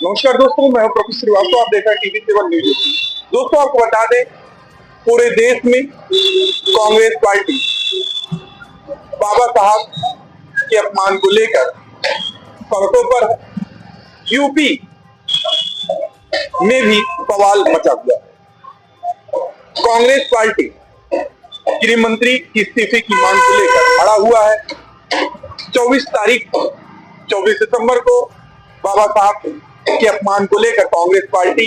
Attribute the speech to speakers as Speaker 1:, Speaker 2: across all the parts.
Speaker 1: नमस्कार दोस्तों, मैं हूं प्रोफेसर श्रीवास्तव। आप देख रहे हैं टीवी 7 न्यूज। दोस्तों, आपको बता दें, पूरे देश में कांग्रेस पार्टी बाबा साहब के अपमान को लेकर सड़कों पर यूपी में भी बवाल मचा हुआ है। कांग्रेस पार्टी गृह मंत्री की इस्तीफे की मांग को लेकर अड़ा हुआ है। 24 सितंबर को बाबा साहब के अपमान को लेकर कांग्रेस पार्टी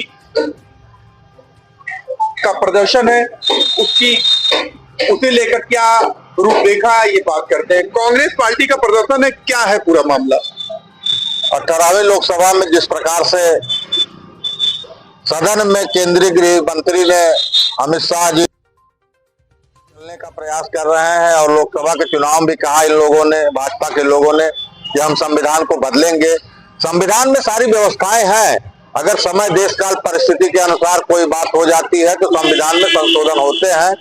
Speaker 1: का प्रदर्शन है। उसे लेकर क्या रूपरेखा है, ये बात करते हैं। कांग्रेस पार्टी का प्रदर्शन है, क्या है पूरा मामला?
Speaker 2: 18वीं लोकसभा में जिस प्रकार से सदन में केंद्रीय गृह मंत्री ने अमित शाह जी चलने का प्रयास कर रहे हैं और लोकसभा के चुनाव भी कहा इन लोगों ने, भाजपा के लोगों ने, कि हम संविधान को बदलेंगे। संविधान में सारी व्यवस्थाएं हैं। अगर समय देश काल परिस्थिति के अनुसार कोई बात हो जाती है तो संविधान में संशोधन होते हैं।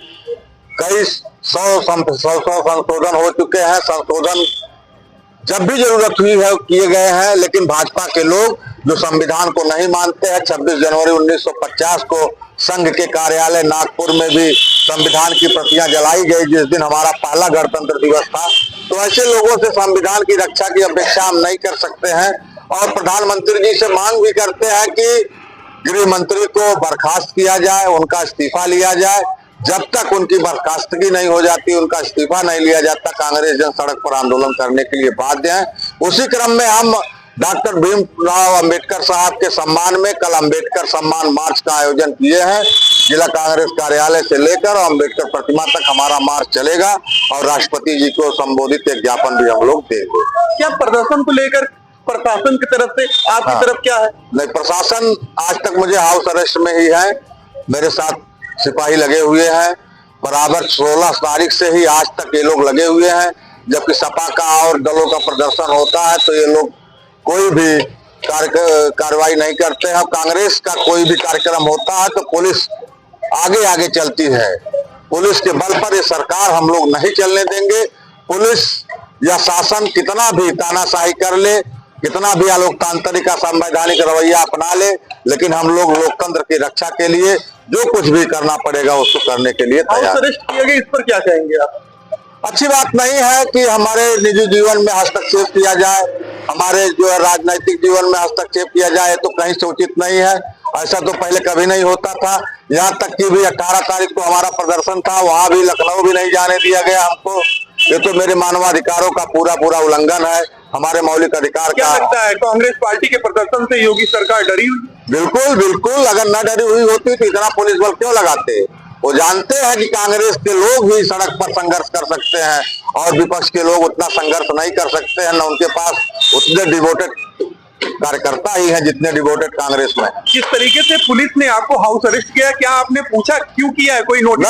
Speaker 2: कई सौ संशोधन हो चुके हैं। संशोधन जब भी जरूरत हुई है किए गए हैं, लेकिन भाजपा के लोग जो संविधान को नहीं मानते हैं। 26 जनवरी 1950 को संघ के कार्यालय नागपुर में भी संविधान की प्रतियां जलाई गई, जिस दिन हमारा पहला गणतंत्र दिवस था। तो ऐसे लोगों से संविधान की रक्षा की अपेक्षा हम नहीं कर सकते हैं और प्रधानमंत्री जी से मांग भी करते हैं कि गृह मंत्री को बर्खास्त किया जाए, उनका इस्तीफा लिया जाए। जब तक उनकी बर्खास्तगी नहीं हो जाती, उनका इस्तीफा नहीं लिया जाता, कांग्रेस जन सड़क पर आंदोलन करने के लिए बाध्य है। उसी क्रम में हम डॉक्टर भीमराव अंबेडकर साहब के सम्मान में कल अंबेडकर सम्मान मार्च का आयोजन किए हैं। जिला कांग्रेस कार्यालय से लेकर अंबेडकर प्रतिमा तक हमारा मार्च चलेगा और राष्ट्रपति जी को संबोधित एक ज्ञापन भी हम लोग देंगे।
Speaker 1: क्या प्रदर्शन को लेकर प्रशासन की तरफ से आपकी तरफ क्या है?
Speaker 2: नहीं, प्रशासन आज तक मुझे हाउस अरेस्ट में ही है। मेरे साथ सिपाही लगे हुए हैं बराबर। 16 तारीख से ही आज तक ये लोग लगे हुए हैं। जबकि सपा का और दलों का प्रदर्शन होता है तो ये लोग कोई भी कार्रवाई नहीं करते हैं। कांग्रेस का कोई भी कार्यक्रम होता है तो पुलिस आगे आगे चलती है। पुलिस के बल पर ये सरकार हम लोग नहीं चलने देंगे। पुलिस या शासन कितना भी तानाशाही कर ले, कितना भी अलोकतांत्रिक का संवैधानिक रवैया अपना ले, लेकिन हम लोग लोकतंत्र की रक्षा के लिए जो कुछ भी करना पड़ेगा उसको करने के लिए तैयार।
Speaker 1: अरेस्ट किए गए, इस पर क्या कहेंगे आप?
Speaker 2: अच्छी बात नहीं है कि हमारे निजी जीवन में हस्तक्षेप किया जाए, हमारे जो है राजनीतिक जीवन में हस्तक्षेप किया जाए, तो कहीं से उचित नहीं है। ऐसा तो पहले कभी नहीं होता था। यहाँ तक कि भी 18 तारीख को हमारा प्रदर्शन था, वहां भी लखनऊ भी नहीं जाने दिया गया हमको। ये तो मेरे मानवाधिकारों का पूरा उल्लंघन है, हमारे मौलिक अधिकार
Speaker 1: क्या
Speaker 2: का।
Speaker 1: लगता है कांग्रेस पार्टी के प्रदर्शन से योगी सरकार डरी हुई?
Speaker 2: बिल्कुल। अगर न डरी हुई होती तो इतना पुलिस बल क्यों लगाते? वो जानते हैं कि कांग्रेस के लोग ही सड़क पर संघर्ष कर सकते हैं और विपक्ष के लोग उतना संघर्ष नहीं कर सकते हैं। न उनके पास उतने डिवोटेड कार्यकर्ता ही हैं जितने डिवोटेड कांग्रेस में।
Speaker 1: किस तरीके से पुलिस ने आपको हाउस अरेस्ट किया? क्या आपने पूछा क्यों किया है? कोई नोटिस?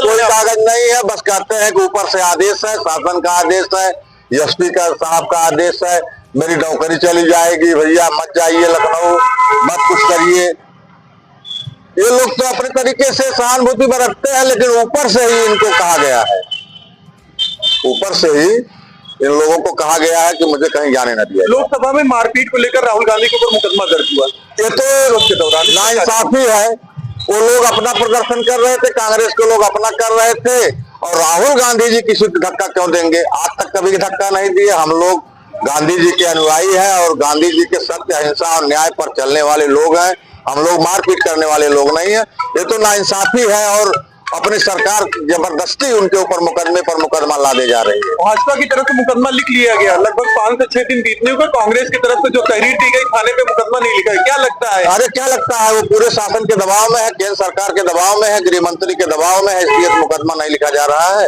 Speaker 2: कोई कागज नहीं है। बस कहते हैं कि ऊपर से आदेश है, शासन का आदेश है, एसपी का साहब का आदेश है, मेरी नौकरी चली जाएगी, भैया मत जाइए लखनऊ, मत कुछ करिए। ये लोग तो अपने तरीके से सहानुभूति बरतते हैं, लेकिन ऊपर से ही इनको कहा गया है, ऊपर से ही इन लोगों को कहा गया है कि मुझे कहीं जाने न दिया।
Speaker 1: लोकसभा में मारपीट को लेकर राहुल गांधी के ऊपर मुकदमा दर्ज हुआ।
Speaker 2: ये तो
Speaker 1: के दौरान
Speaker 2: नाइंसाफी है। वो लोग अपना प्रदर्शन कर रहे थे, कांग्रेस के लोग अपना कर रहे थे, और राहुल गांधी जी किसी को धक्का क्यों देंगे? आज तक कभी धक्का नहीं दिए। हम लोग गांधी जी के अनुयायी हैं और गांधी जी के सत्य, अहिंसा और न्याय पर चलने वाले लोग हैं। हम लोग मारपीट करने वाले लोग नहीं है। ये तो नाइंसाफी है और अपनी सरकार जबरदस्ती उनके ऊपर मुकदमे पर मुकदमा लादे जा रही है।
Speaker 1: भाजपा की तरफ से मुकदमा लिख लिया गया, लगभग 5 से 6 दिन बीतने को कांग्रेस की तरफ से जो तहरीर दी गई थाने पे मुकदमा नहीं लिखा है। क्या लगता है?
Speaker 2: अरे क्या लगता है, वो पूरे शासन के दबाव में है, केंद्र सरकार के दबाव में है, गृह मंत्री के दबाव में है, इसलिए मुकदमा नहीं लिखा जा रहा है।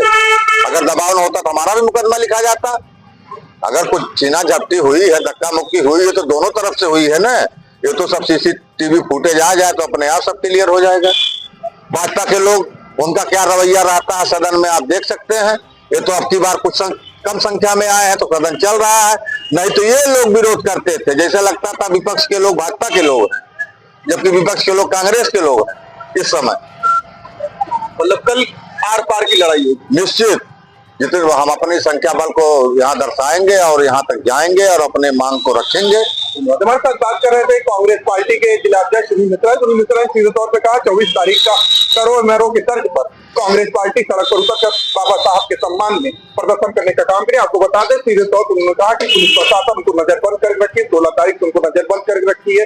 Speaker 2: अगर दबाव न होता तो हमारा भी मुकदमा लिखा जाता। अगर कुछ छीना झपटी हुई है, धक्का मुक्की हुई है तो दोनों तरफ से हुई है ना। ये तो सब CCTV फुटेज आ जाए तो अपने आप सब क्लियर हो जाएगा। भाजपा के लोग, उनका क्या रवैया रहता है सदन में आप देख सकते हैं। ये तो अब की बार कुछ कम संख्या में आए हैं तो सदन चल रहा है, नहीं तो ये लोग विरोध करते थे। जैसे लगता था विपक्ष के लोग भाजपा के लोग हैं, जबकि विपक्ष के लोग कांग्रेस के लोग हैं इस समय।
Speaker 1: मतलब कल आर पार की लड़ाई होगी।
Speaker 2: निश्चित जितने हम अपनी संख्या बल को यहाँ दर्शाएंगे और यहाँ तक जाएंगे और अपने मांग को रखेंगे।
Speaker 1: हमारे साथ बात कर रहे थे कांग्रेस पार्टी के जिला अध्यक्ष सुनील मित्रा। सुनील मित्रा ने सीधे तौर पर कहा 24 तारीख का करोड़ मैरों की तर्ज पर कांग्रेस पार्टी सड़क पर उतरकर बाबा साहब के सम्मान में प्रदर्शन करने का काम करे। आपको बता दें सीधे तौर पर उन्होंने कहा कि पुलिस प्रशासन उनको नजरबंद कर रखी है, 16 तारीख को उनको नजरबंद कर रखी है,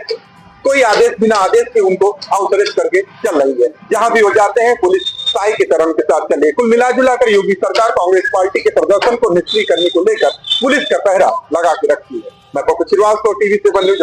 Speaker 1: कोई आदेश बिना आदेश के उनको हाउस अरेस्ट करके चल रही है। जहां भी वो जाते हैं पुलिस साई के तरह के साथ चले। कुल मिला कर योगी सरकार कांग्रेस पार्टी के प्रदर्शन को निष्क्रिय करने को लेकर पुलिस का पहरा लगा के रखती है। मैं पप्पू श्रीवास्तव, टीवी 7 न्यूज़।